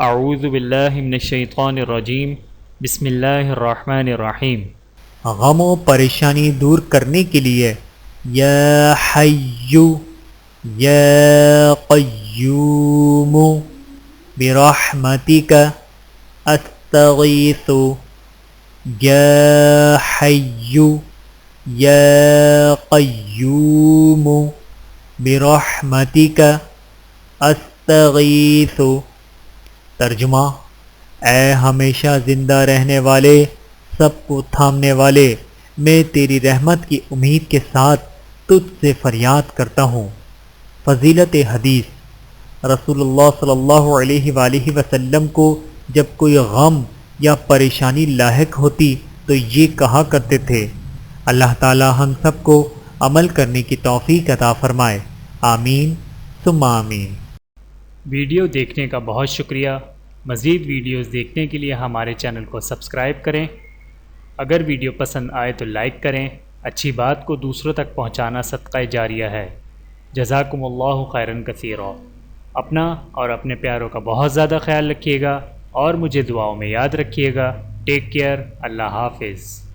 اعوذ باللہ من الشیطان الرجیم بسم اللہ الرحمن الرحیم۔ غم و پریشانی دور کرنے کے لیے یا حی یا قیوم برحمتک استغیث، یا حی یا قیوم برحمتک استغیث۔ ترجمہ: اے ہمیشہ زندہ رہنے والے، سب کو تھامنے والے، میں تیری رحمت کی امید کے ساتھ تجھ سے فریاد کرتا ہوں۔ فضیلت حدیث: رسول اللہ صلی اللہ علیہ وآلہ وسلم کو جب کوئی غم یا پریشانی لاحق ہوتی تو یہ کہا کرتے تھے۔ اللہ تعالی ہم سب کو عمل کرنے کی توفیق عطا فرمائے، آمین ثم آمین۔ ویڈیو دیکھنے کا بہت شکریہ۔ مزید ویڈیوز دیکھنے کے لیے ہمارے چینل کو سبسکرائب کریں۔ اگر ویڈیو پسند آئے تو لائک کریں۔ اچھی بات کو دوسروں تک پہنچانا صدقہ جاریہ ہے۔ جزاکم اللہ خیرا کثیرا۔ اپنا اور اپنے پیاروں کا بہت زیادہ خیال رکھیے گا اور مجھے دعاؤں میں یاد رکھیے گا۔ Take care. اللہ حافظ۔